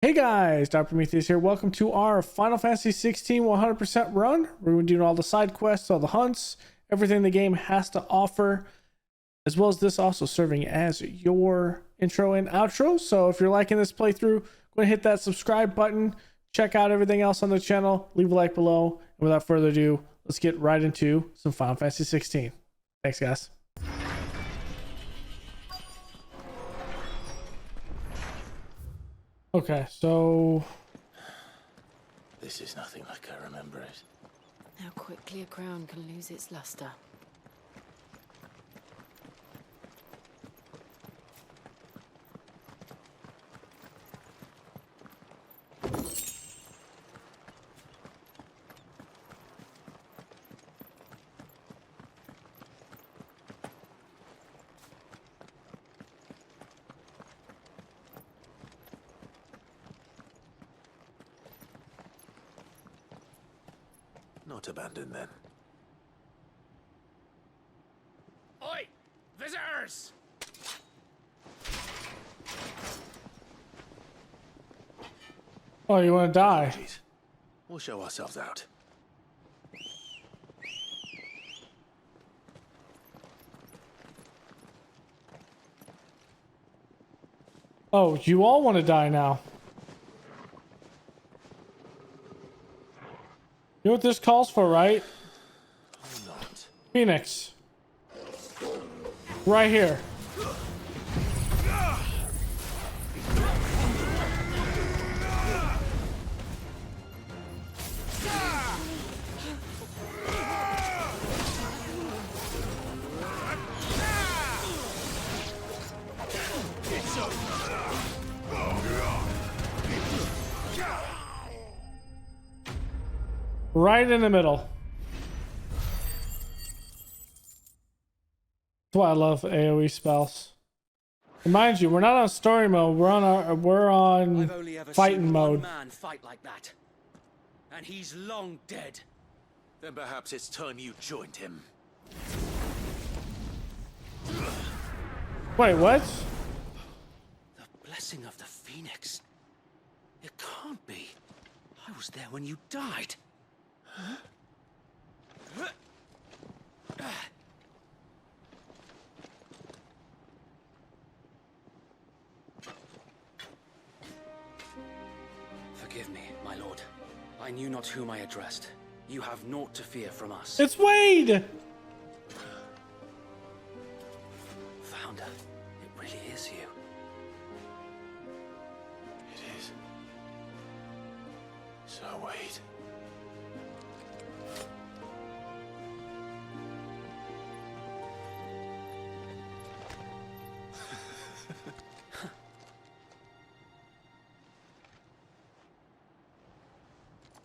Hey guys, Dr. Prometheus here. Welcome to our Final Fantasy 16 100% run. We're going to do all the side quests, all the hunts, everything the game has to offer, as well as this also serving as your intro and outro. So if you're liking this playthrough, go ahead and hit that subscribe button. Check out everything else on the channel. Leave a like below. And without further ado, let's get right into some Final Fantasy 16. Thanks, guys. Okay, so this is nothing like I remember it. How quickly a crown can lose its luster. Not abandoned then. Oi! Visitors! oh, you want to die? Jeez. We'll show ourselves out. Oh, you all want to die now. You know what this calls for, right? Or not. Phoenix. Right here. Right in the middle. That's why I love AoE spells. And mind you, we're not on story mode. We're on I've only ever fighting seen mode. one man fight like that. And he's long dead. Then perhaps it's time you joined him. Wait, what? The blessing of the Phoenix. It can't be. I was there when you died. Forgive me, my lord. I knew not whom I addressed. You have naught to fear from us. It's Wade! Founder, it really is you. It is. So wait.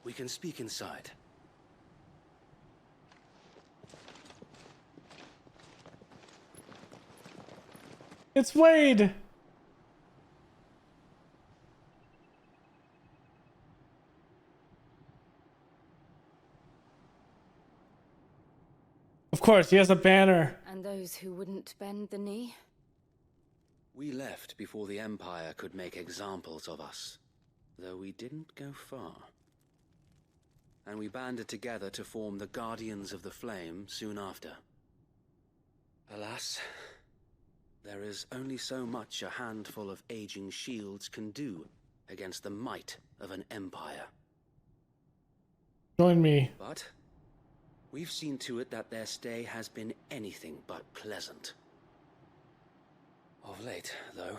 We can speak inside. It's Wade! Of course, he has a banner. And those who wouldn't bend the knee? We left before the Empire could make examples of us, though we didn't go far. And we banded together to form the Guardians of the Flame soon after. Alas, there is only so much a handful of aging shields can do against the might of an empire. Join me. But we've seen to it that their stay has been anything but pleasant. Of late, though,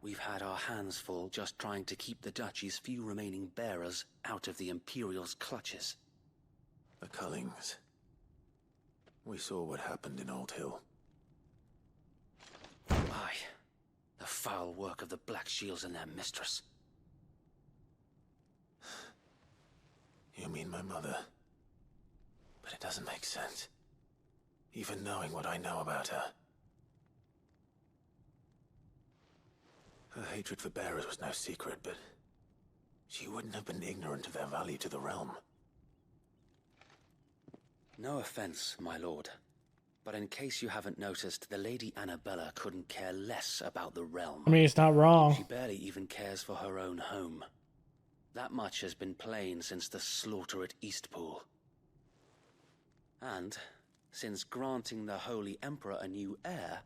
we've had our hands full just trying to keep the Duchy's few remaining bearers out of the Imperial's clutches. The Cullings. We saw what happened in Old Hill. Aye, the foul work of the Black Shields and their mistress. You mean my mother? But it doesn't make sense. Even knowing what I know about her. Her hatred for bearers was no secret, but she wouldn't have been ignorant of their value to the realm. No offense, my lord, but in case you haven't noticed, the Lady Annabella couldn't care less about the realm. I mean, it's not wrong. She barely even cares for her own home. That much has been plain since the slaughter at Eastpool. And, since granting the Holy Emperor a new heir,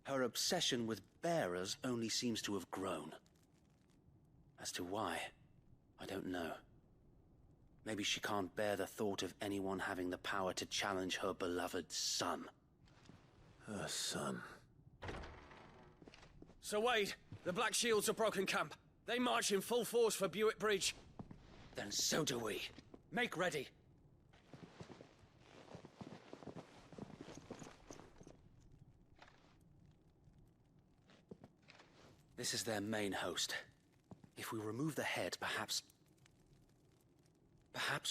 her obsession with bearers only seems to have grown. As to why, I don't know. Maybe she can't bear the thought of anyone having the power to challenge her beloved son. Her son. Sir Wade, the Black Shields have broken camp. They march in full force for Buick Bridge. Then so do we. Make ready. This is their main host. If we remove the head, perhaps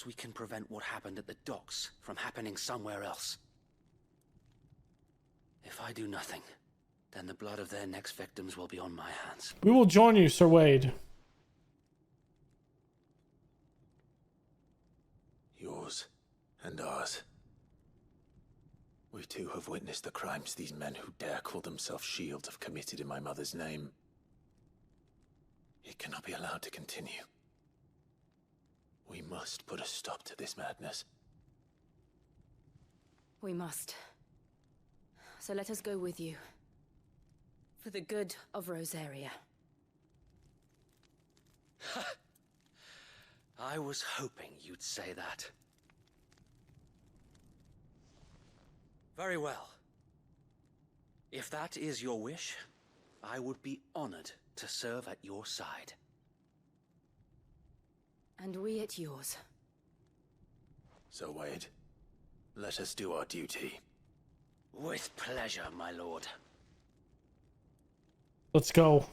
we can prevent what happened at the docks from happening somewhere else. If I do nothing, then the blood of their next victims will be on my hands. We will join you, Sir Wade. Yours and ours. We too have witnessed the crimes these men who dare call themselves Shield have committed in my mother's name. It cannot be allowed to continue. We must put a stop to this madness. We must. So let us go with you. For the good of Rosaria. I was hoping you'd say that. Very well. If that is your wish, I would be honored to serve at your side. And we at yours. So, Wade, let us do our duty. With pleasure, my lord. Let's go.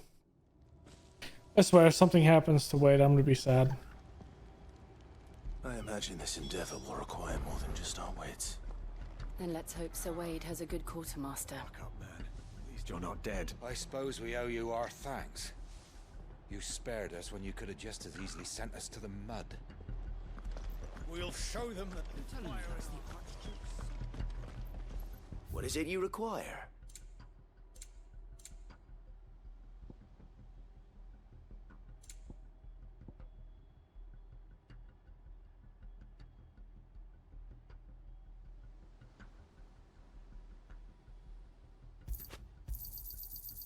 I swear, if something happens to Wade, I'm gonna be sad. I imagine this endeavor will require more than just our wits. Then let's hope Sir Wade has a good quartermaster. Fuck up, man. At least you're not dead. I suppose we owe you our thanks. You spared us when you could have just as easily sent us to the mud. We'll show them that the fire is the What is it you require?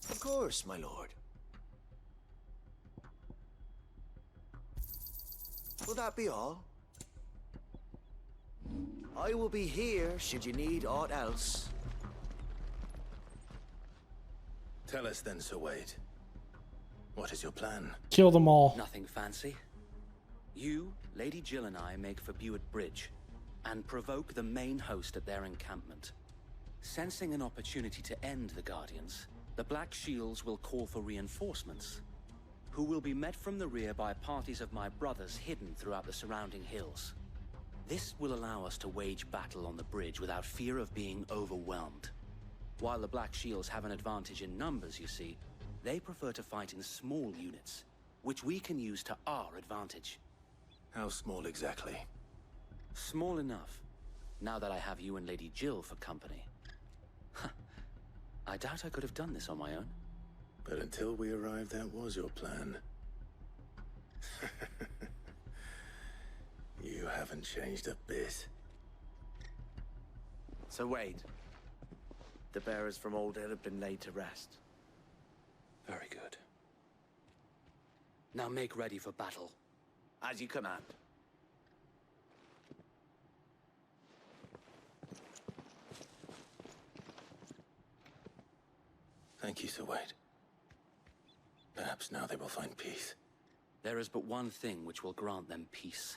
Of course, my lord. Will that be all? I will be here should you need aught else. Tell us then, Sir Wade. What is your plan? Kill them all. Nothing fancy. You, Lady Jill and I make for Buick Bridge and provoke the main host at their encampment. Sensing an opportunity to end the Guardians, the Black Shields will call for reinforcements, who will be met from the rear by parties of my brothers hidden throughout the surrounding hills. This will allow us to wage battle on the bridge without fear of being overwhelmed. While the Black Shields have an advantage in numbers, you see, they prefer to fight in small units, which we can use to our advantage. How small exactly? Small enough, now that I have you and Lady Jill for company. I doubt I could have done this on my own. But until we arrived, that was your plan. You haven't changed a bit. So Wade, the bearers from Old Hill have been laid to rest. Very good. Now make ready for battle. As you command. Thank you, Sir Wade. Perhaps now they will find peace. There is but one thing which will grant them peace.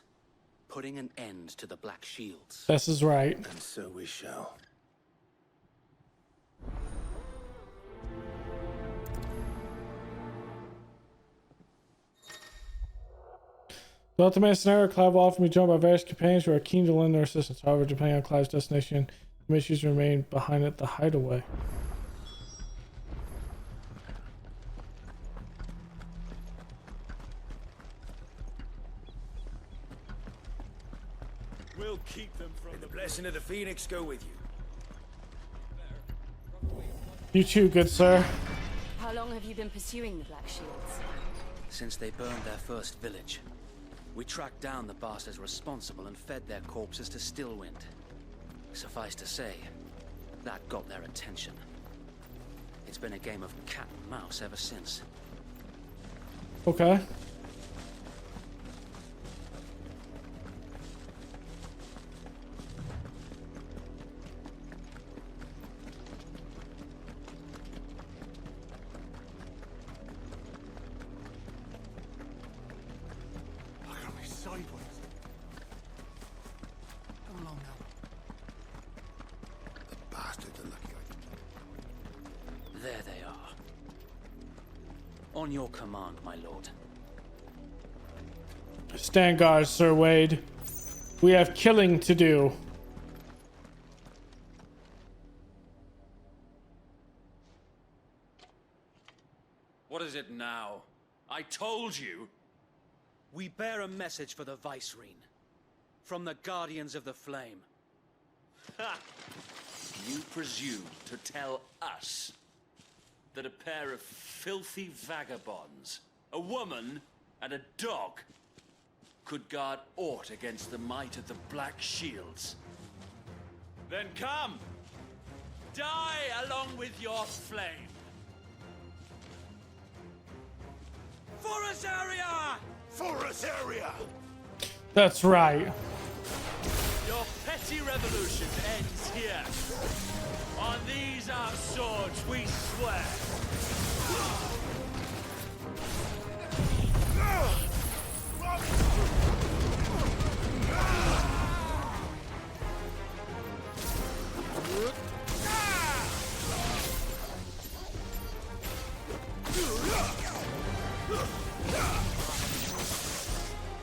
Putting an end to the Black Shields. This is right. And so we shall. The ultimate scenario, Clive will often be joined by various companions who are keen to lend their assistance. However, depending on Clive's destination, the missions remain behind at the hideaway. We'll keep them from the blessing of the Phoenix go with you. You too, good sir. How long have you been pursuing the Black Shields? Since they burned their first village. We tracked down the bastards responsible and fed their corpses to Stillwind. Suffice to say, that got their attention. It's been a game of cat and mouse ever since. Okay. Look at me sideways. Come along now. The bastards are lucky I didn't. There they are. On your command, my lord. Stand guard, Sir Wade. We have killing to do. What is it now? I told you. We bear a message for the Vicereine. From the Guardians of the Flame. Ha! You presume to tell us that a pair of filthy vagabonds, a woman and a dog, could guard aught against the might of the Black Shields? Then come! Die along with your flame! For Rosaria! For Rosaria! That's right. Your petty revolution ends here. On these our swords we swear.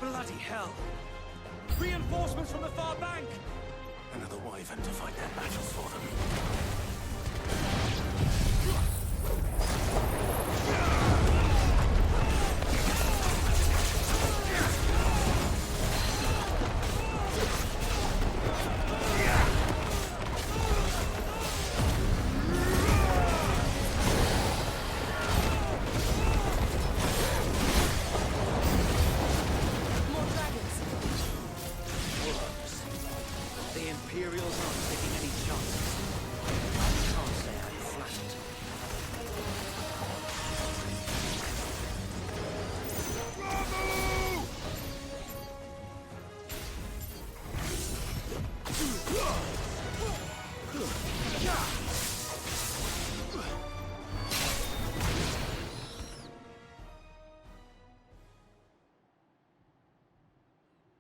Bloody hell! Reinforcements from the far bank! Another wyvern to fight their battles for them. More dragons. The Imperials aren't taking any chances. I can't say I'm flattered.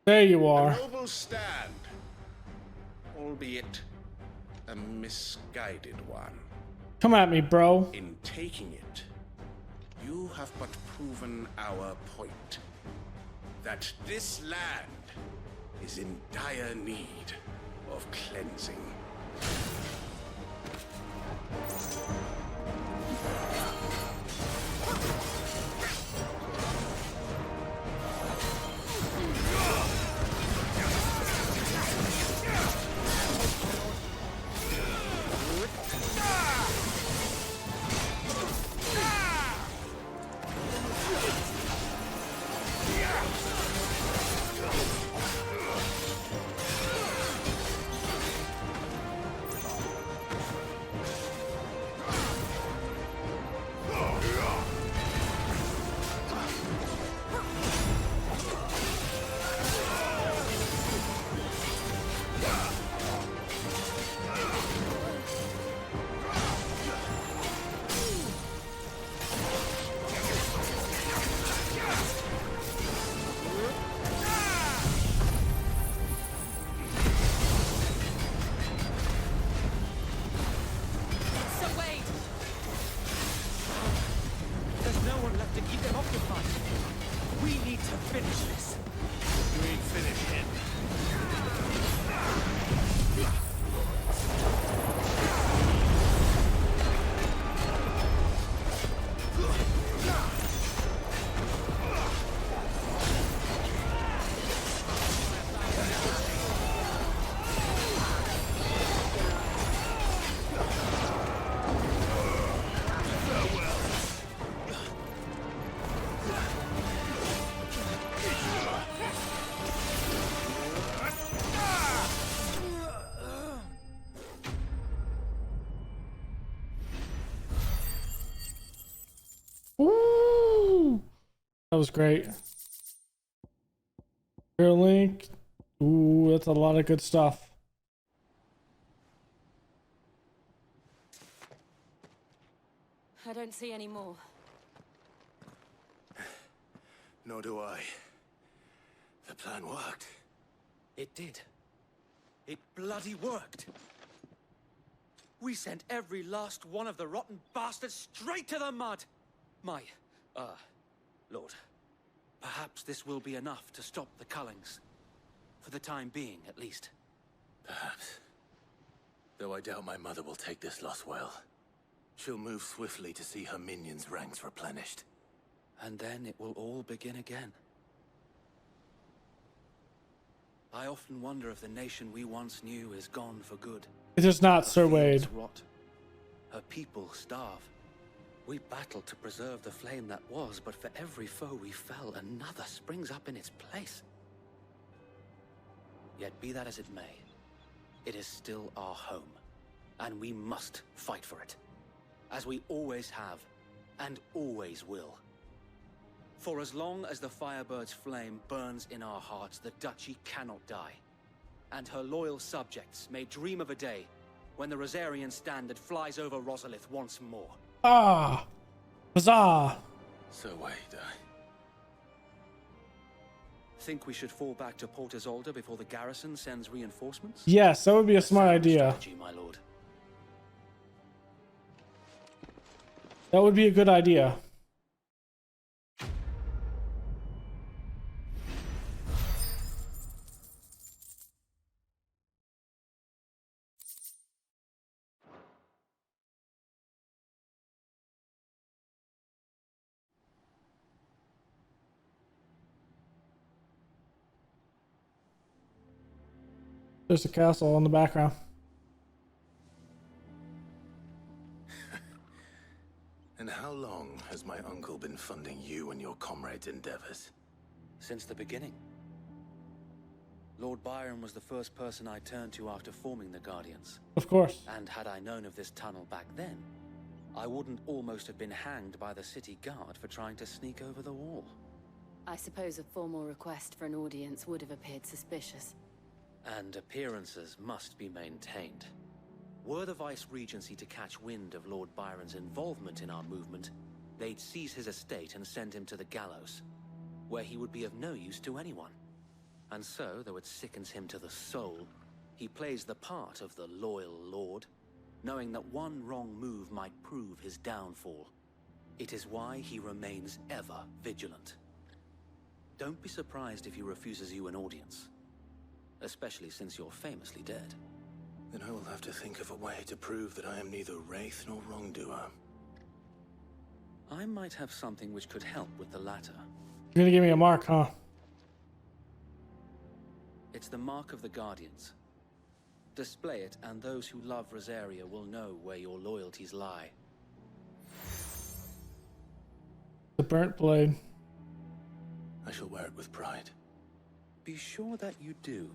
There you are. A noble stand, albeit a misguided one. Come at me, bro. In taking it, you have but proven our point. That this land is in dire need of cleansing. So Wade, There's no one left to keep them occupied. We need to finish this. You ain't finished yet. That was great. Here, Link. Ooh, that's a lot of good stuff. I don't see any more. Nor do I. The plan worked. It did. It bloody worked. We sent every last one of the rotten bastards straight to the mud. My, Lord, perhaps this will be enough to stop the Cullings. For the time being, at least. Perhaps. Though I doubt my mother will take this loss well. She'll move swiftly to see her minions' ranks replenished. And then it will all begin again. I often wonder if the nation we once knew is gone for good. It is not, Her Sir Wade. fields rot. Her people starve. We battled to preserve the flame that was, but for every foe we fell, another springs up in its place. Yet be that as it may, it is still our home, and we must fight for it, as we always have, and always will. For as long as the Firebird's flame burns in our hearts, the Duchy cannot die. And her loyal subjects may dream of a day when the Rosarian standard flies over Rosalith once more. Ah! Huzzah! So Wade, Think we should fall back to Port Isolde before the garrison sends reinforcements? Yes, that would be a smart Sound idea. strategy, my lord. That would be a good idea. There's a castle in the background. And how long has my uncle been funding you and your comrades' endeavors? Since the beginning. Lord Byron was the first person I turned to after forming the Guardians. Of course. And had I known of this tunnel back then, I wouldn't almost have been hanged by the city guard for trying to sneak over the wall. I suppose a formal request for an audience would have appeared suspicious. And appearances must be maintained. Were the Vice-Regency to catch wind of Lord Byron's involvement in our movement, they'd seize his estate and send him to the gallows, where he would be of no use to anyone. And so, though it sickens him to the soul, he plays the part of the loyal lord, knowing that one wrong move might prove his downfall. It is why he remains ever vigilant. Don't be surprised if he refuses you an audience. Especially since you're famously dead. Then I will have to think of a way to prove that I am neither wraith nor wrongdoer. I might have something which could help with the latter. You're gonna give me a mark, huh? It's the mark of the Guardians. Display it, and those who love Rosaria will know where your loyalties lie. The burnt blade. I shall wear it with pride. Be sure that you do.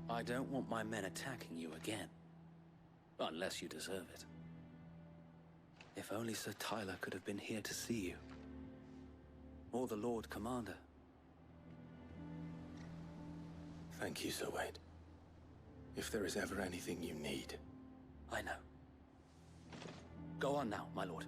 I don't want my men attacking you again. Unless you deserve it. If only Sir Tyler could have been here to see you. Or the Lord Commander. Thank you, Sir Wade. If there is ever anything you need. I know. Go on now, my lord.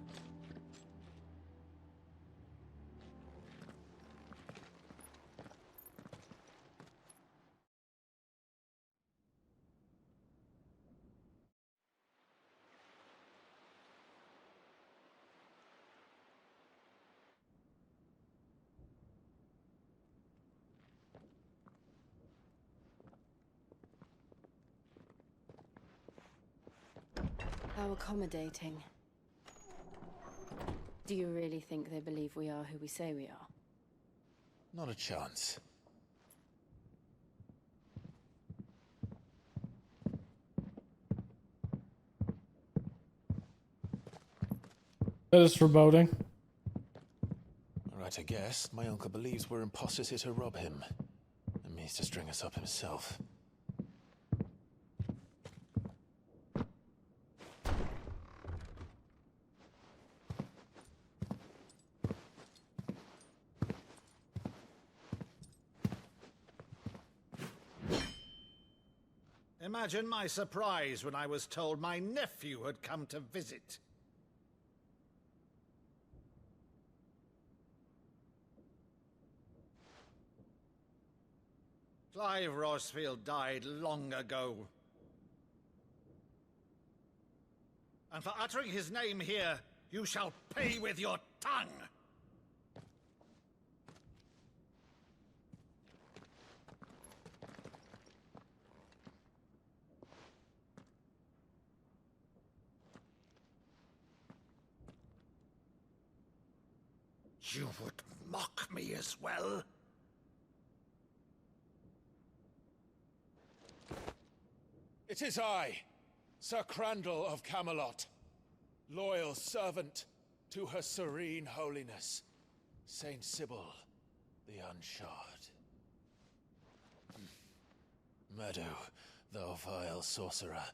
How accommodating. Do you really think they believe we are who we say we are? Not a chance. That is foreboding. Right, I guess. My uncle believes we're imposters here to rob him. And means to string us up himself. Imagine my surprise when I was told my nephew had come to visit. Clive Rosfield died long ago. And for uttering his name here, you shall pay with your tongue! You would mock me as well? It is I, Sir Crandall of Camelot, loyal servant to her serene holiness, Saint Sybil the Unshod. Meadow, thou vile sorcerer,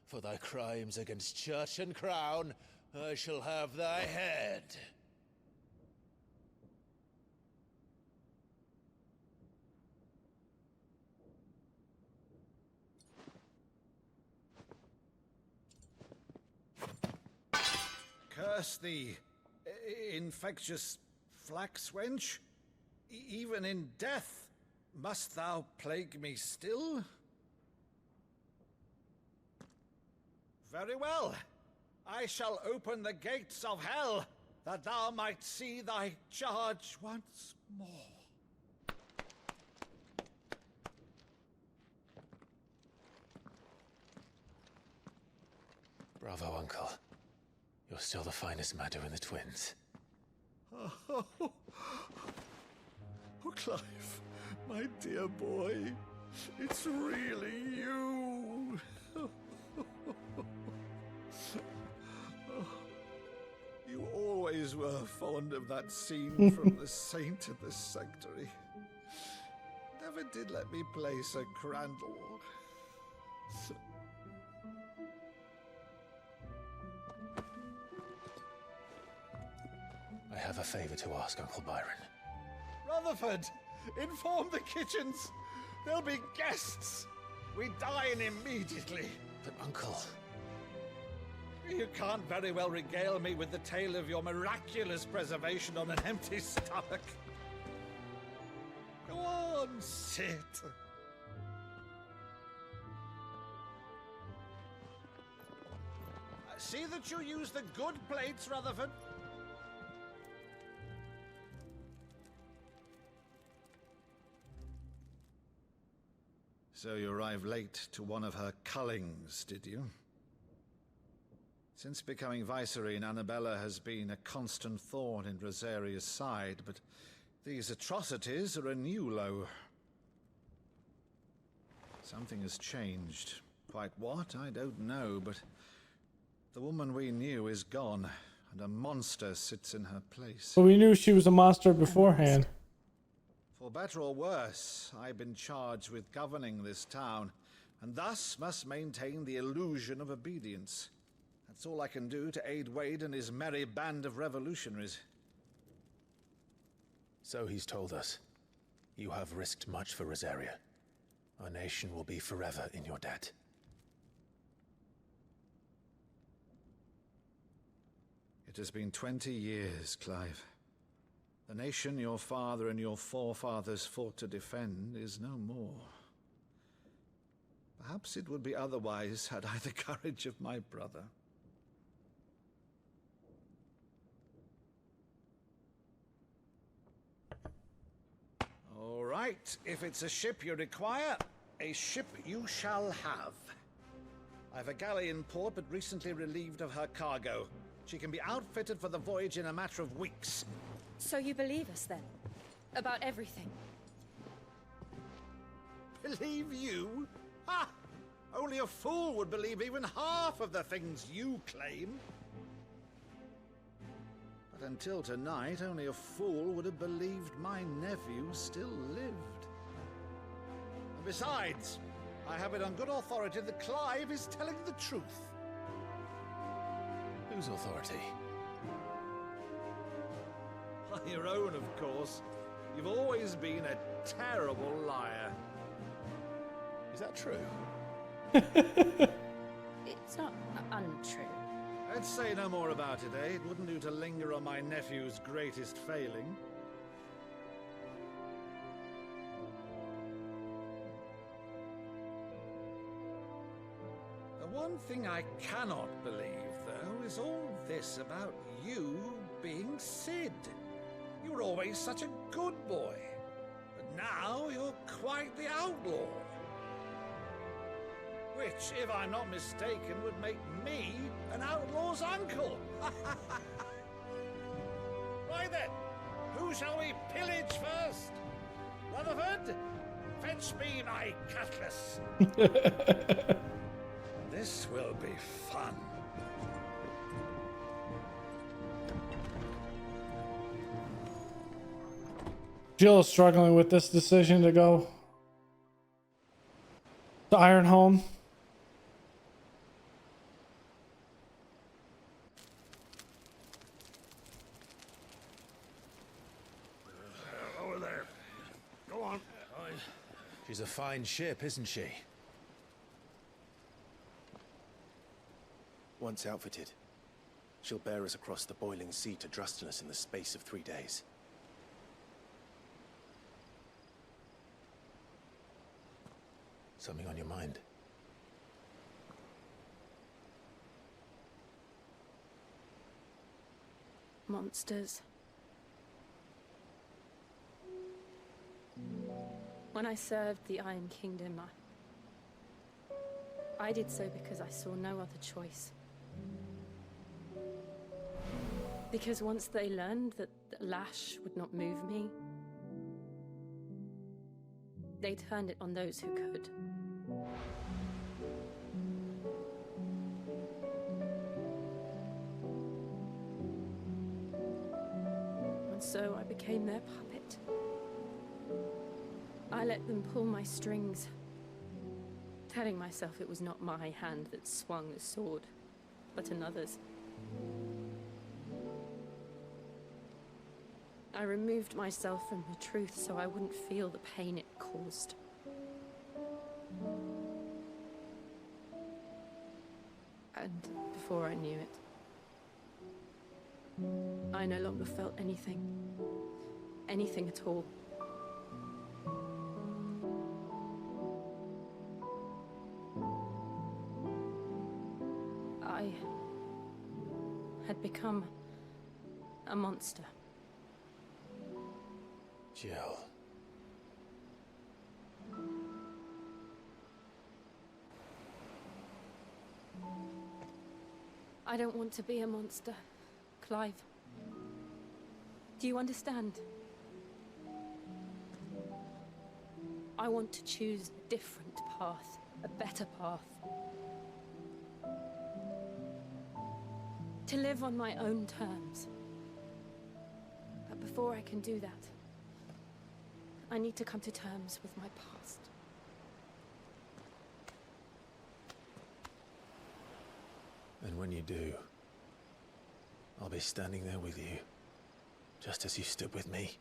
for thy crimes against church and crown, I shall have thy head. Curse thee, infectious flax wench. Even in death, must thou plague me still? Very well. I shall open the gates of hell, that thou might see thy charge once more. Bravo, Uncle. You're still the finest Maddo in the twins. Oh, Clive, my dear boy, it's really you. You always were fond of that scene from The Saint of the Sanctuary. Never did let me play Sir Crandall. I have a favor to ask, Uncle Byron. Rutherford, inform the kitchens. There'll be guests. We dine immediately. But, Uncle... You can't very well regale me with the tale of your miraculous preservation on an empty stomach. Go on, sit. See that you use the good plates, Rutherford. So you arrived late to one of her cullings, did you? Since becoming Vicereine, Annabella has been a constant thorn in Rosaria's side, but these atrocities are a new low. Something has changed. Quite what, I don't know, but the woman we knew is gone, and a monster sits in her place. But we knew she was a monster beforehand. For better or worse, I've been charged with governing this town, and thus must maintain the illusion of obedience. That's all I can do to aid Wade and his merry band of revolutionaries. So he's told us. You have risked much for Rosaria. Our nation will be forever in your debt. It has been 20 years, Clive. The nation your father and your forefathers fought to defend is no more. Perhaps it would be otherwise had I the courage of my brother. All right, if it's a ship you require, a ship you shall have. I've a galley in port, but recently relieved of her cargo. She can be outfitted for the voyage in a matter of weeks. So you believe us then? About everything? Believe you? Ha! Only a fool would believe even half of the things you claim. But until tonight, only a fool would have believed my nephew still lived. And besides, I have it on good authority that Clive is telling the truth. Whose authority? Your own, of course. You've always been a terrible liar. Is that true? It's not untrue. Let's say no more about it, eh? It wouldn't do to linger on my nephew's greatest failing. The one thing I cannot believe, though, is all this about you being Sid. You were always such a good boy, but now you're quite the outlaw. Which, if I'm not mistaken, would make me an outlaw's uncle. Right then, who shall we pillage first? Rutherford, fetch me my cutlass. This will be fun. Jill is struggling with this decision to go to Ironholm. Over there. Go on. She's a fine ship, isn't she? Once outfitted, she'll bear us across the boiling sea to Drustinus in the space of 3 days. Something on your mind? Monsters. When I served the Iron Kingdom, I did so because I saw no other choice. Because once they learned that the lash would not move me, they turned it on those who could. And so I became their puppet. I let them pull my strings, telling myself it was not my hand that swung the sword, but another's. I removed myself from the truth so I wouldn't feel the pain it caused. And before I knew it, I no longer felt anything. Anything at all. I had become a monster. Jill. I don't want to be a monster, Clive. Do you understand? I want to choose a different path, a better path. To live on my own terms. But before I can do that, I need to come to terms with my past. And when you do, I'll be standing there with you, just as you stood with me.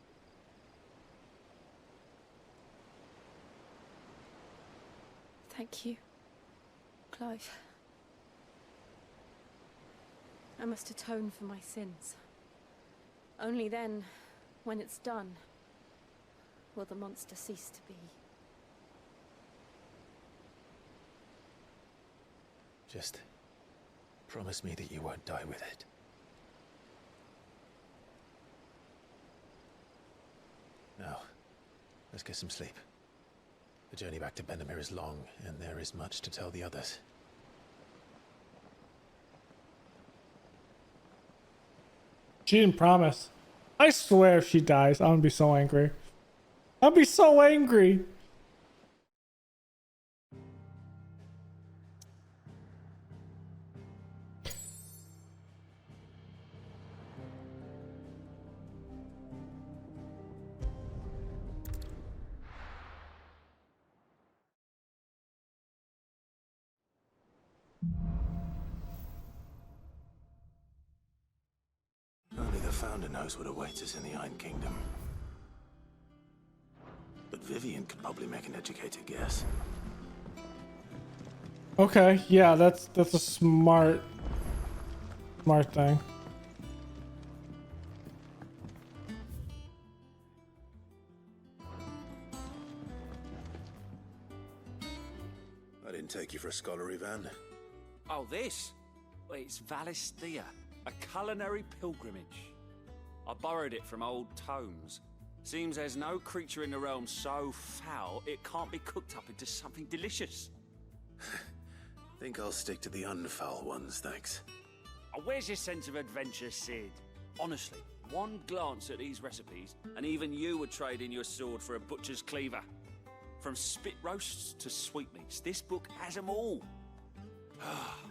Thank you, Clive. I must atone for my sins. Only then, when it's done, will the monster cease to be. Just promise me that you won't die with it. Now, let's get some sleep. The journey back to Benamir is long, and there is much to tell the others. She didn't promise. I swear if she dies, I'm gonna be so angry. I'll be so angry. Only the Founder knows what awaits us in the Iron Kingdom. But Vivian could probably make an educated guess. Okay, yeah, that's a smart thing. I didn't take you for a scholarly van. Oh, this? Well, it's Valisthea, a culinary pilgrimage. I borrowed it from old tomes. Seems there's no creature in the realm so foul it can't be cooked up into something delicious. Think I'll stick to the unfoul ones, thanks. Oh, where's your sense of adventure, Sid? Honestly, one glance at these recipes, and even you would trade in your sword for a butcher's cleaver. From spit roasts to sweetmeats, this book has them all.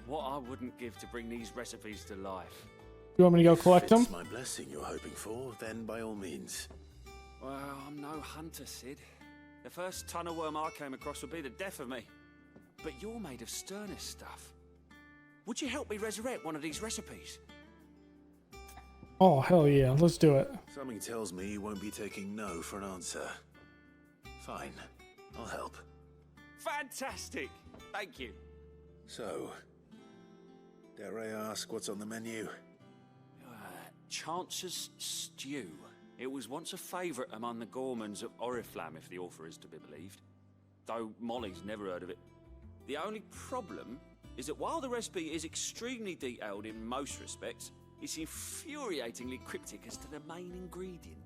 What I wouldn't give to bring these recipes to life. You want me to go collect them? It's my blessing you're hoping for, then by all means. Well, I'm no hunter, Sid. The first tunnel worm I came across would be the death of me. But you're made of sterner stuff. Would you help me resurrect one of these recipes? Oh, hell yeah. Let's do it. Something tells me you won't be taking no for an answer. Fine, I'll help. Fantastic! Thank you. So, dare I ask what's on the menu? Chance's Stew. It was once a favourite among the gourmands of Oriflamme, if the author is to be believed. Though Molly's never heard of it. The only problem is that while the recipe is extremely detailed in most respects, it's infuriatingly cryptic as to the main ingredient.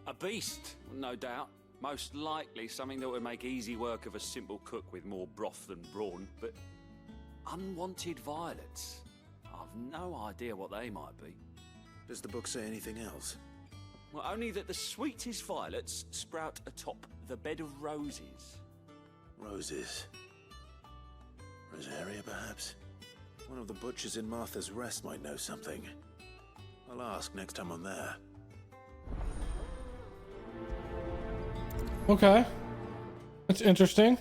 A beast, no doubt. Most likely something that would make easy work of a simple cook with more broth than brawn, but unwanted violets. I've no idea what they might be. Does the book say anything else? Well, only that the sweetest violets sprout atop the bed of roses. Roses. Rosaria, perhaps? One of the butchers in Martha's Rest might know something. I'll ask next time I'm there. Okay. That's interesting.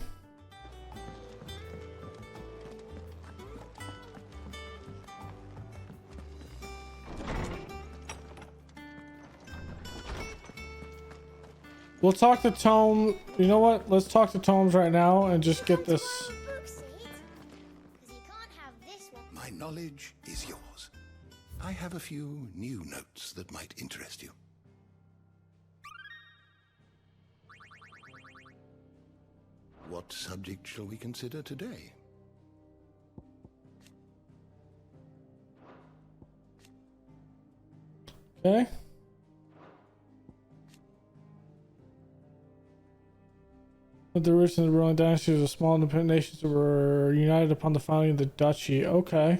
We'll talk to Tome. You know what? Let's talk to Tomes right now and just get this. My knowledge is yours. I have a few new notes that might interest you. What subject shall we consider today? Okay. With the roots in the ruling dynasties of small independent nations that were united upon the founding of the duchy. Okay.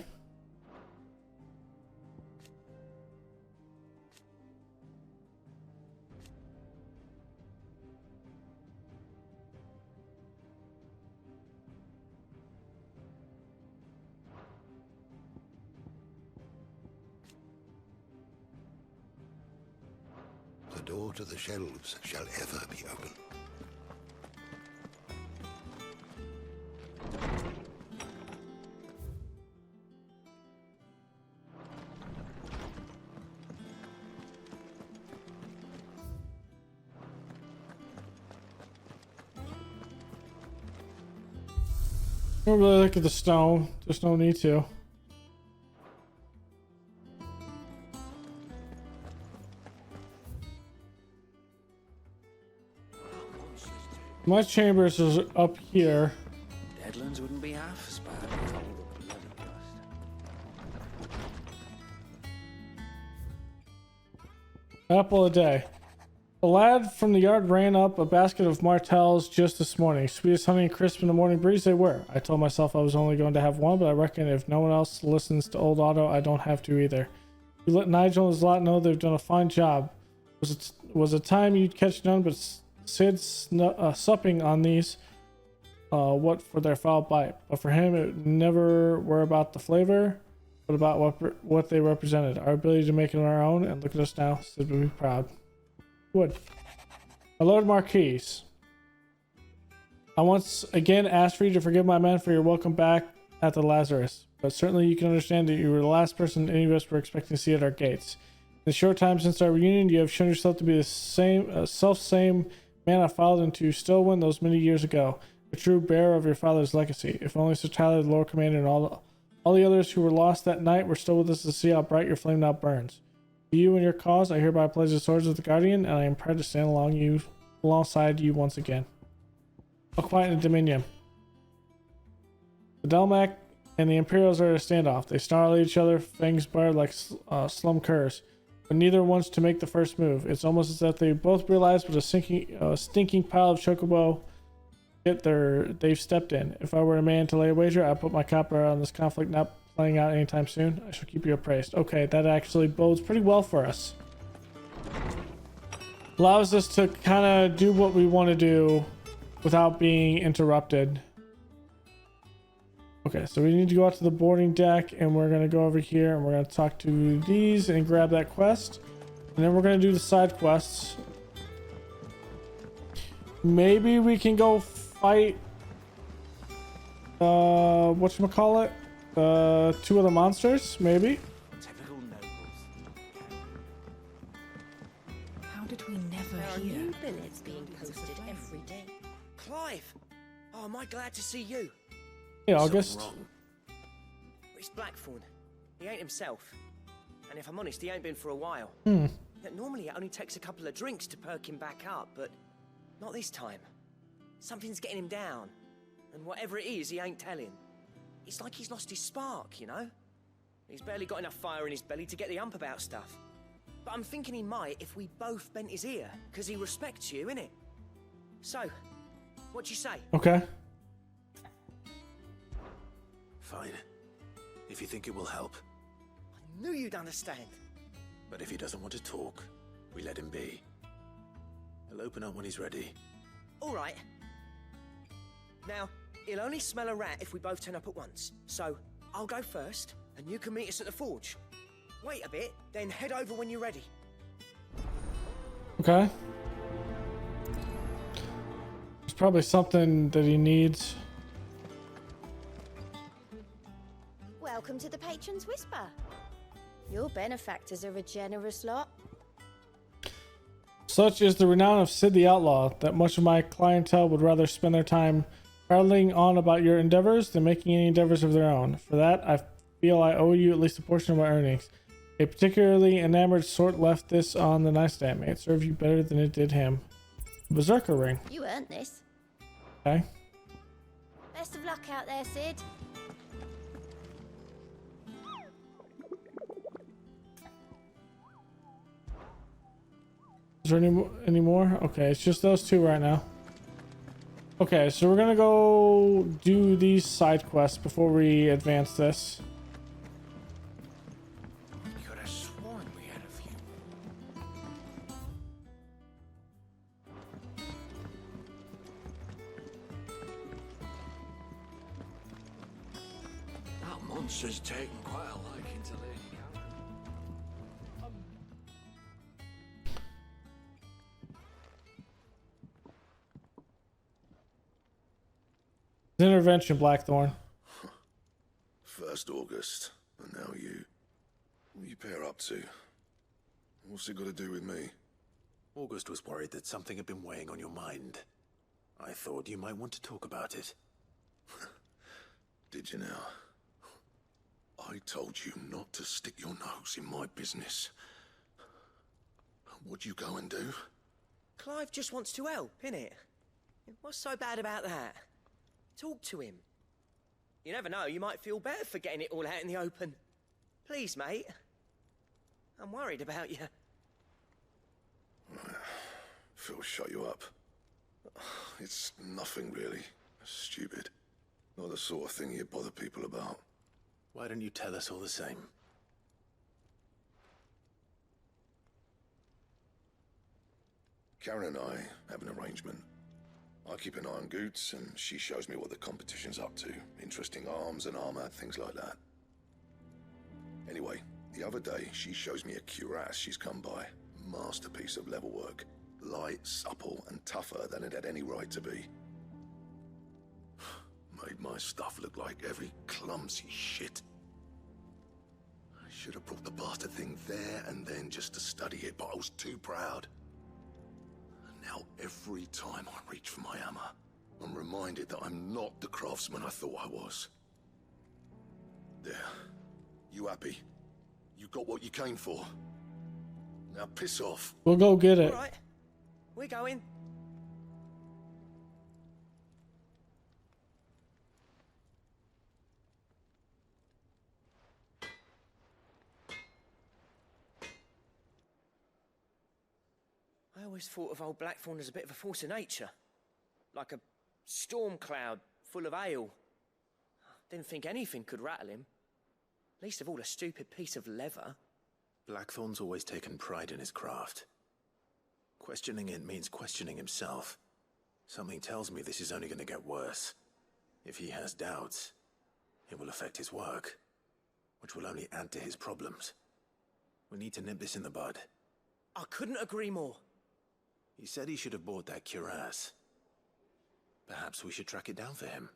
The door to the shelves shall ever be open. I don't really look at the stone. There's no need to. My chambers is up here. Deadlands wouldn't be half as bad with all the bloody dust. Apple a day. A lad from the yard ran up a basket of martels just this morning. Sweetest honey and crisp in the morning breeze they were. I told myself I was only going to have one, but I reckon if no one else listens to old Otto, I don't have to either. You let Nigel and his lot know they've done a fine job. Was it time you'd catch none but Sid's supping on these, what for their foul bite. But for him, it never were about the flavor, but about what they represented. Our ability to make it on our own, and look at us now. Sid would be proud. Would. My Lord Marquis, I once again asked for you to forgive my men for your welcome back at the Lazarus, but certainly you can understand that you were the last person any of us were expecting to see at our gates. In the short time since our reunion, you have shown yourself to be the same man I followed into Stillwind those many years ago. a true bearer of your father's legacy. If only Sir Tyler, the Lord Commander, and all the others who were lost that night were still with us to see how bright your flame now burns. To you and your cause, I hereby pledge the swords of the Guardian, and I am proud to stand alongside you once again. All quiet in the Dominion. The Delmac and the Imperials are at a standoff. They snarl at each other, fangs bared like slum curs, but neither wants to make the first move. It's almost as if they both realize what a stinking pile of chocobo they've stepped in. If I were a man to lay a wager, I'd put my copper on this conflict not playing out anytime soon. I shall keep you appraised. Okay, that actually bodes pretty well for us. Allows us to kind of do what we want to do without being interrupted. Okay, so we need to go out to the boarding deck, and we're going to go over here, and we're going to talk to these and grab that quest. And then we're going to do the side quests. Maybe we can go fight whatchamacallit? Two of the monsters, maybe? Typical nobles. How did we never There are hear? new billets being posted every day. Clive! Oh, am I glad to see you? Hey, August. It's Blackthorn. He ain't himself. And if I'm honest, he ain't been for a while. Normally it only takes a couple of drinks to perk him back up, but not this time. Something's getting him down. And whatever it is, he ain't telling. It's like he's lost his spark, you know? He's barely got enough fire in his belly to get the ump about stuff. But I'm thinking he might if we both bent his ear, because he respects you, innit? So, what you say? Okay. Fine. If you think it will help. I knew you'd understand. But if he doesn't want to talk, we let him be. He'll open up when he's ready. All right. Now, he'll only smell a rat if we both turn up at once. So, I'll go first, and you can meet us at the forge. Wait a bit, then head over when you're ready. Okay. There's probably something that he needs. Welcome to the Patron's Whisper. Your benefactors are a generous lot. Such is the renown of Sid the Outlaw that much of my clientele would rather spend their time prattling on about your endeavors than making any endeavors of their own. For that, I feel I owe you at least a portion of my earnings. A particularly enamored sort left this on the nightstand. May it serve you better than it did him. Berserker ring. You earned this. Okay. Best of luck out there, Sid. Is there any more? Okay, it's just those two right now. Okay, so we're gonna go do these side quests before we advance this. I could have sworn we had a few. That monster's taken quite a liking to Lady Catherine. Intervention, Blackthorn. First August, and now you. What you pair up to? What's it got to do with me? August was worried that something had been weighing on your mind. I thought you might want to talk about it. Did you now? I told you not to stick your nose in my business. What'd you go and do? Clive just wants to help, innit? What's so bad about that? Talk to him. You never know, you might feel better for getting it all out in the open. Please, mate. I'm worried about you. Phil shut you up. It's nothing really. Stupid. Not the sort of thing you bother people about. Why don't you tell us all the same? Karen and I have an arrangement. I keep an eye on Goots, and she shows me what the competition's up to. Interesting arms and armor, things like that. Anyway, the other day, she shows me a cuirass she's come by. Masterpiece of level work. Light, supple, and tougher than it had any right to be. Made my stuff look like every clumsy shit. I should have brought the bastard thing there and then just to study it, but I was too proud. And now every time I reach for my hammer, I'm reminded reminded that I'm not the craftsman I thought I was. There. You happy? You got what you came for. Now piss off. We'll go get it. All right, we're going. I always thought of old Blackthorn as a bit of a force of nature. Like a storm cloud full of hail. Didn't think anything could rattle him. Least of all a stupid piece of leather. Blackthorn's always taken pride in his craft. Questioning it means questioning himself. Something tells me this is only going to get worse. If he has doubts, it will affect his work, which will only add to his problems. We need to nip this in the bud. I couldn't agree more. He said he should have bought that cuirass. Perhaps we should track it down for him.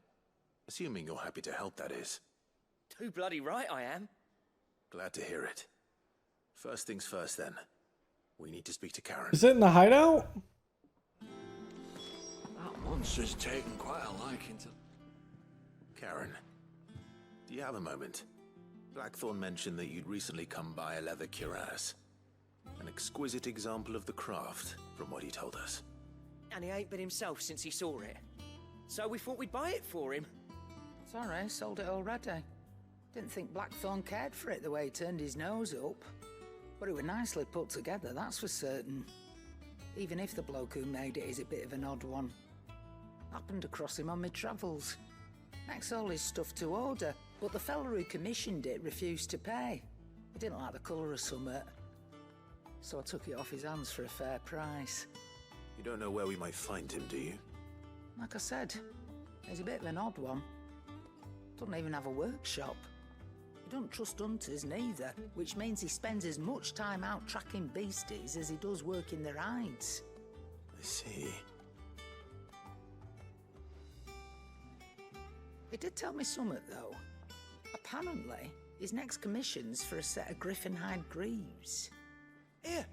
Assuming you're happy to help, that is. Too bloody right I am. Glad to hear it. First things first, then. We need to speak to Karen. Is it in the hideout? That monster's taken quite a liking to... Karen, do you have a moment? Blackthorn mentioned that you'd recently come by a leather cuirass. An exquisite example of the craft, from what he told us. And he ain't been himself since he saw it. So we thought we'd buy it for him. Sorry, sold it already. Didn't think Blackthorn cared for it the way he turned his nose up. But it was nicely put together, that's for certain. Even if the bloke who made it is a bit of an odd one. Happened across him on my travels. Makes all his stuff to order, but the fella who commissioned it refused to pay. He didn't like the colour of summit. So I took it off his hands for a fair price. You don't know where we might find him, do you? Like I said, he's a bit of an odd one. Doesn't even have a workshop. He don't trust hunters neither, which means he spends as much time out tracking beasties as he does working their hides. I see. He did tell me something, though. Apparently, his next commission's for a set of griffin hide greaves. Here,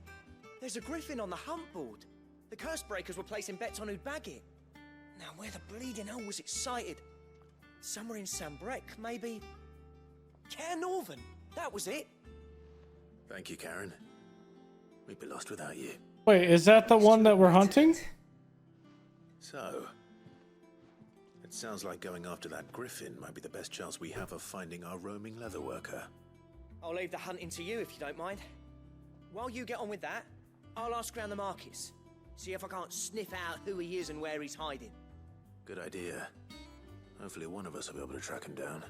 there's a griffin on the hunt board. The curse breakers were placing bets on who'd bag it. Now, where the bleeding hell was it sighted? Somewhere in Sambrec, maybe... Care Northern, that was it. Thank you, Karen. We'd be lost without you. Wait, is that the one that we're hunting? So, it sounds like going after that griffin might be the best chance we have of finding our roaming leatherworker. I'll leave the hunting to you if you don't mind. While you get on with that, I'll ask around the markets. See if I can't sniff out who he is and where he's hiding. Good idea. Hopefully one of us will be able to track him down.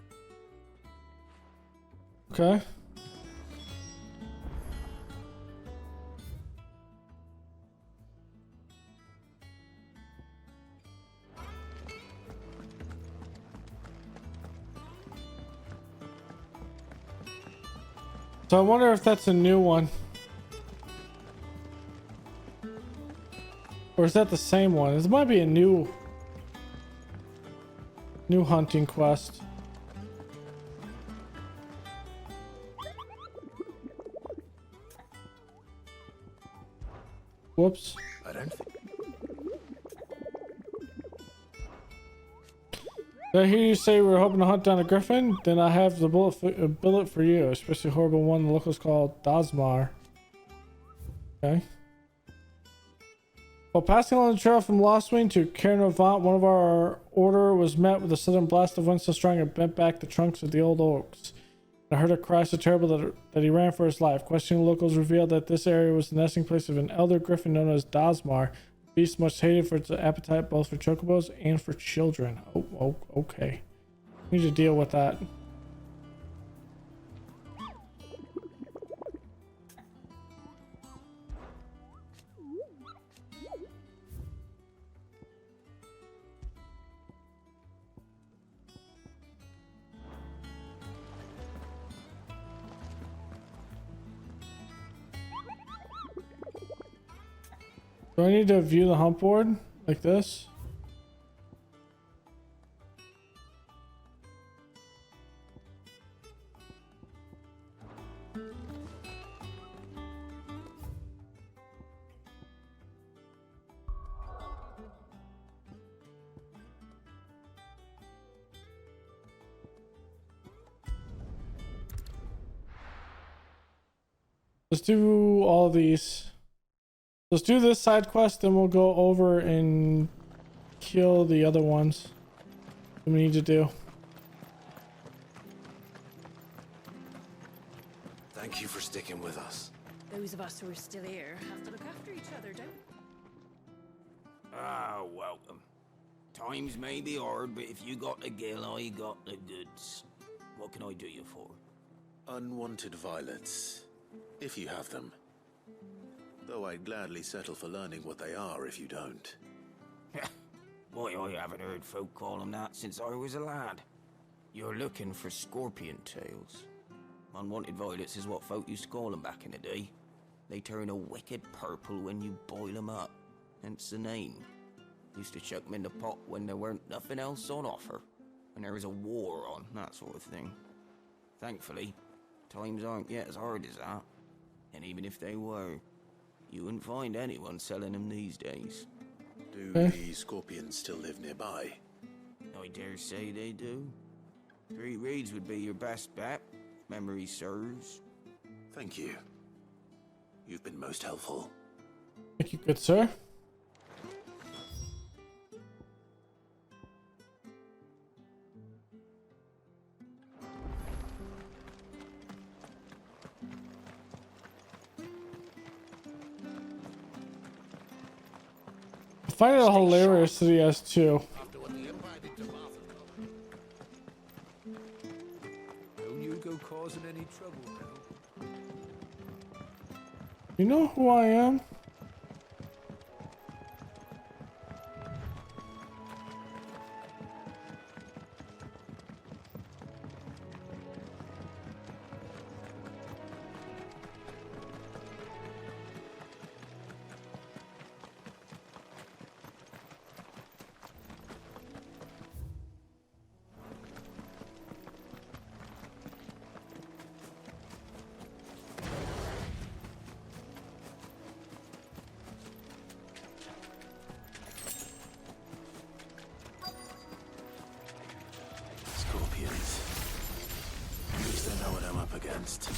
Okay. So I wonder if that's a new one. Or is that the same one? This might be a new hunting quest. Whoops. I don't think... Did I hear you say we were hoping to hunt down a griffin? Then I have the billet for you, especially a horrible one the locals call Dasmar. Okay. While passing along the trail from Lostwing to Caernarvon, one of our order was met with a sudden blast of wind so strong it bent back the trunks of the old oaks. I heard a cry so terrible that he ran for his life. Questioning locals revealed that this area was the nesting place of an elder griffin known as Dasmar, a beast much hated for its appetite both for chocobos and for children. Oh, okay. We need to deal with that. Do I need to view the hunt board like this? Let's do all of these. Let's do this side quest, then we'll go over and kill the other ones that we need to do. Thank you for sticking with us. Those of us who are still here have to look after each other, don't we? Ah, welcome. Times may be hard, but if you got the gill, I got the goods. What can I do you for? Unwanted violets, if you have them. Though I'd gladly settle for learning what they are if you don't. Boy, I haven't heard folk call them that since I was a lad. You're looking for scorpion tails. Unwanted violets is what folk used to call them back in the day. They turn a wicked purple when you boil them up, hence the name. Used to chuck them in the pot when there weren't nothing else on offer, when there was a war on, that sort of thing. Thankfully, times aren't yet as hard as that. And even if they were, you wouldn't find anyone selling them these days. Do the scorpions still live nearby? I dare say they do. 3 Reeds would be your best bet, if memory serves. Thank you. You've been most helpful. Thank you, good sir. I find it hilarious that he has 2. Don't you go causing any trouble now. You know who I am? Scorpions. At least I know what I'm up against.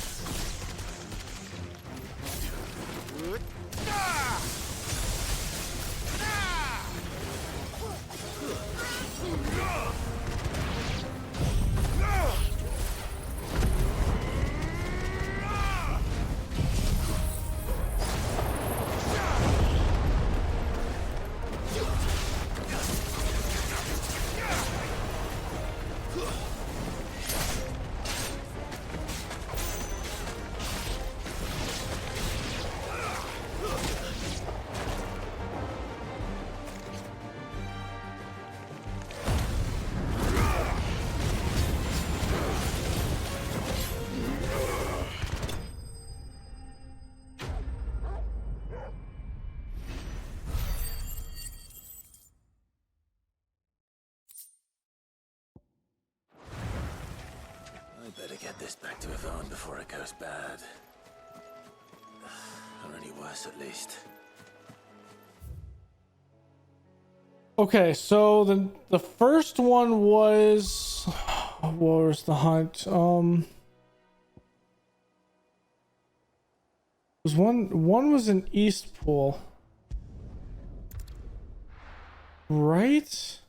I better get this back to Yvonne before it goes bad. Or any worse, at least. Okay, so the first one was what was the hunt? Was one was in Eastpool, right?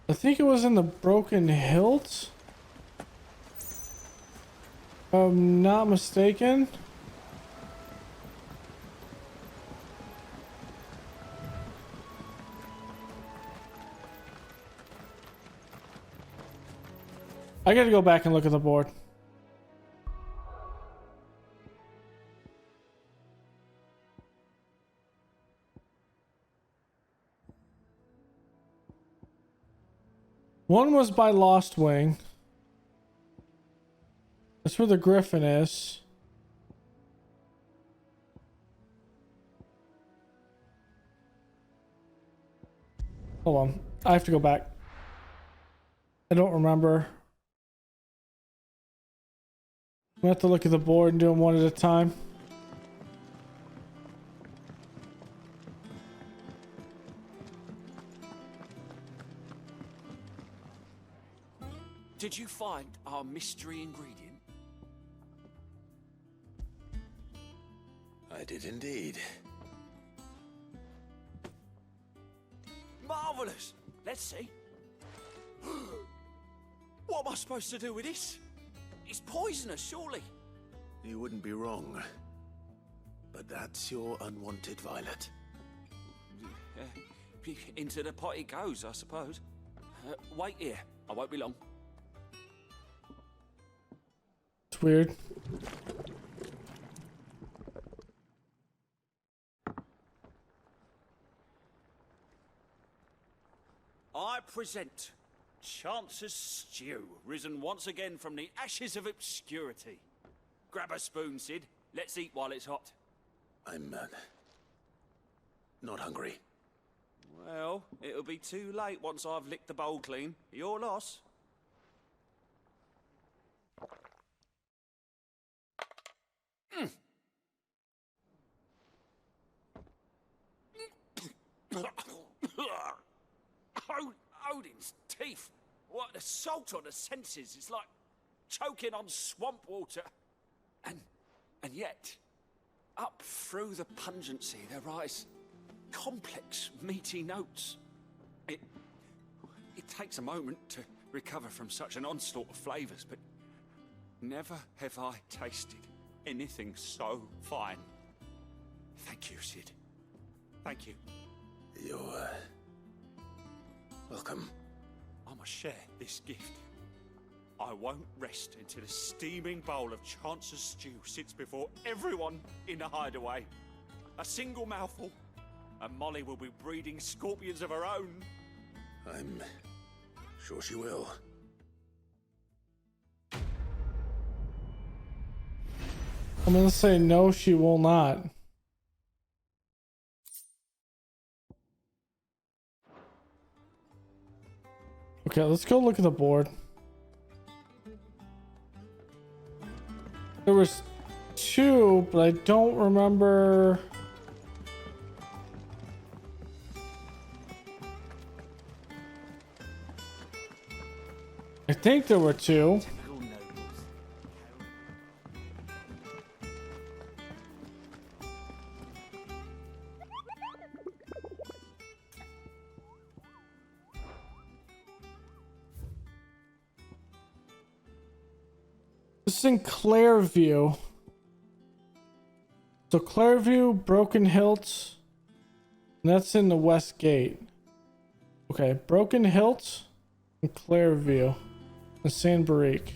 I think it was in the Broken Hilt. If I'm not mistaken. I gotta go back and look at the board. One was by Lost Wing. That's where the Griffin is. Hold on. I have to go back. I don't remember. We have to look at the board and do them one at a time. Did you find our mystery ingredient? I did indeed. Marvelous! Let's see. What am I supposed to do with this? It's poisonous, surely. You wouldn't be wrong. But that's your unwanted violet. Into the pot it goes, I suppose. Wait here. I won't be long. It's weird. I present Chance's Stew, risen once again from the ashes of obscurity. Grab a spoon, Sid. Let's eat while it's hot. I'm not hungry. Well, it'll be too late once I've licked the bowl clean. Your loss. Odin's teeth. What, the salt on the senses. It's like choking on swamp water. And yet, up through the pungency, there rise complex, meaty notes. It takes a moment to recover from such an onslaught of flavors, but never have I tasted anything so fine. Thank you, Sid. Thank you. You're welcome. I must share this gift. I won't rest until a steaming bowl of Chance's Stew sits before everyone in the hideaway. A single mouthful, and Molly will be breeding scorpions of her own. I'm sure she will. I'm gonna say no, she will not. Okay, let's go look at the board. There was 2, but I don't remember. I think there were 2. This is in Clairview. So Clairview, Broken Hilt, and that's in the West Gate. Okay, Broken Hilt and Clairview and San Barique.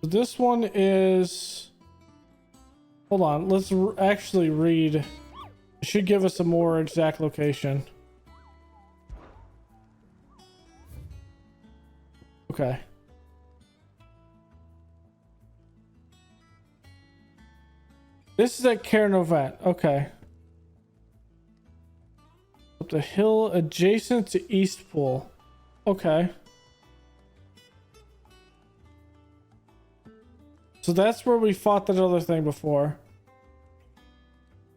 So this one is... Hold on, let's actually read. It should give us a more exact location. Okay. This is at Cairnovent. Okay. Up the hill adjacent to Eastpool. Okay. So that's where we fought that other thing before.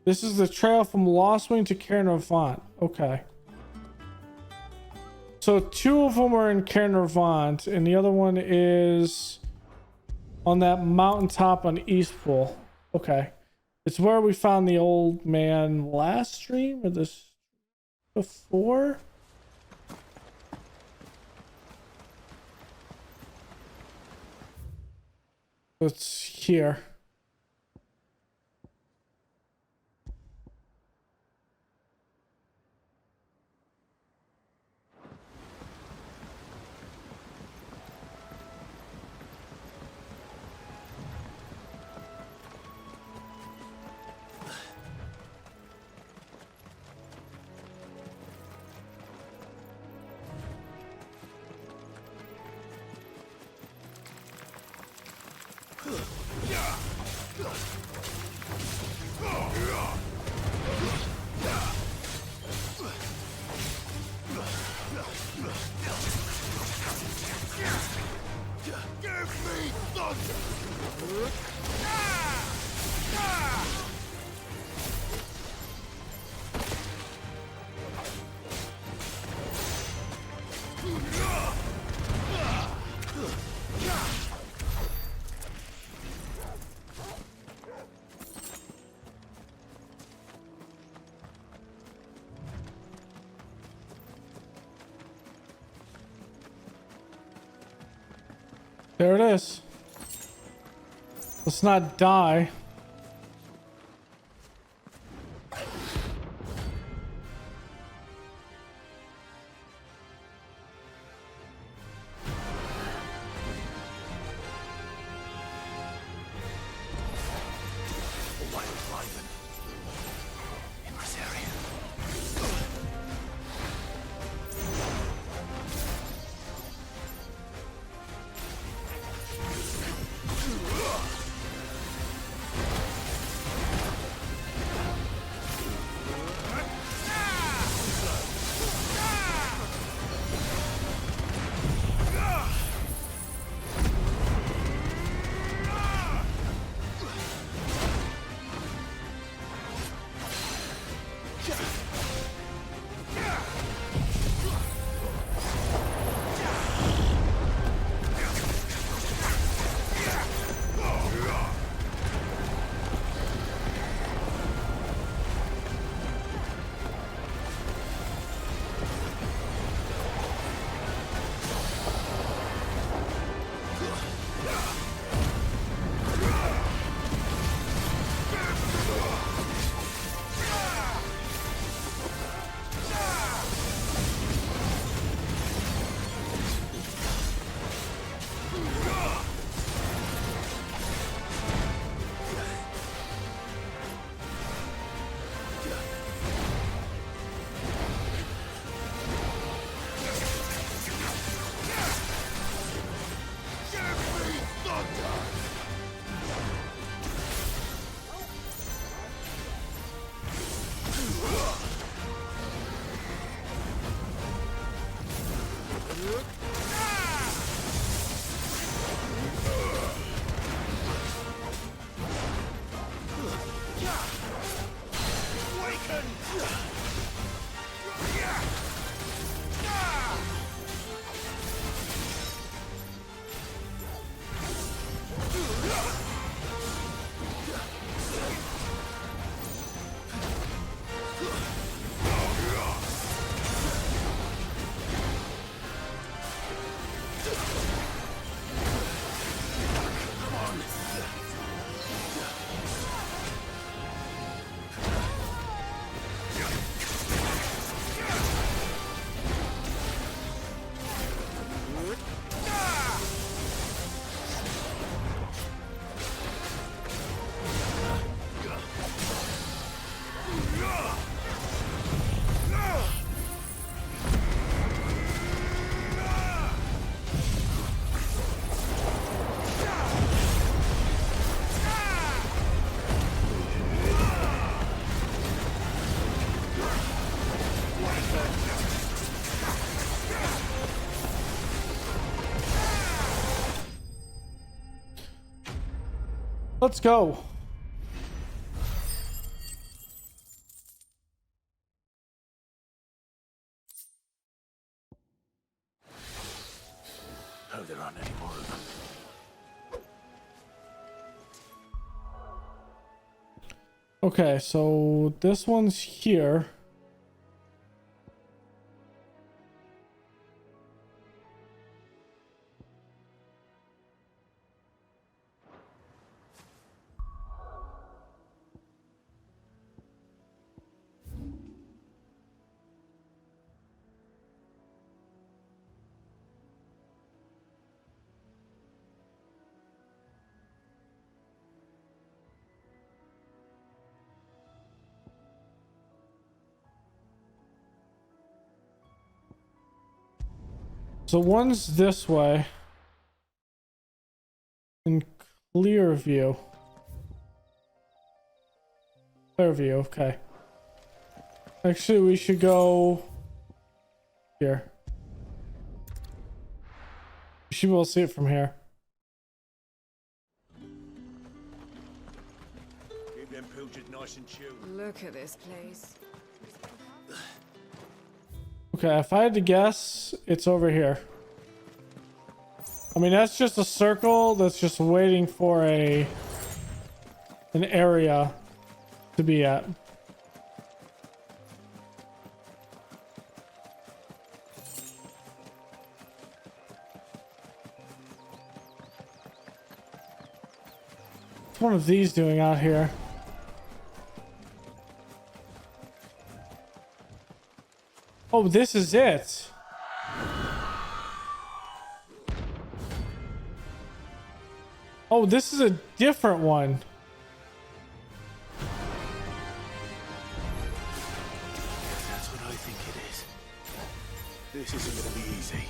This is the trail from Lostwing to Cairnovent. Okay. So 2 of them are in Cairnovent, and the other one is on that mountaintop on Eastpool. Okay. It's where we found the old man last stream, or this before? It's here. There it is. Let's not die. Wild Wyvern. In Rosaria. Let's go. Hope there aren't any more of them. Okay, so this one's here. So one's this way. In clear view. Clear view, okay. Actually, we should go here. You should be able to see it from here. nice and chilled. Look at this place. Okay, if I had to guess, it's over here. I mean, that's just a circle that's just waiting for an area to be at. What's one of these doing out here? Oh, this is it. Oh, this is a different one. That's what I think it is. This isn't gonna be easy.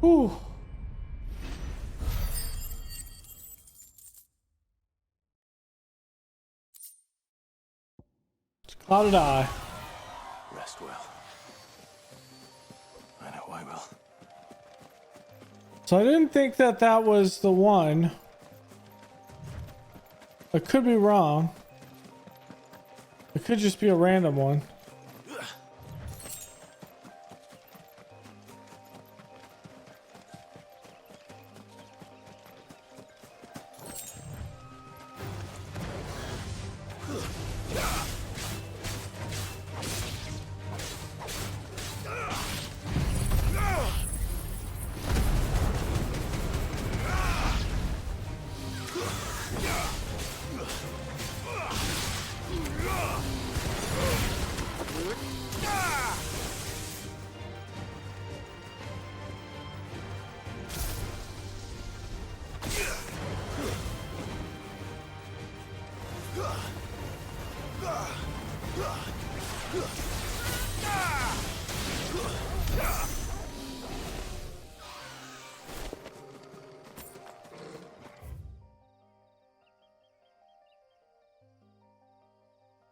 Whew. Clouded eye. Rest well. I know I will. So I didn't think that that was the one. I could be wrong. It could just be a random one.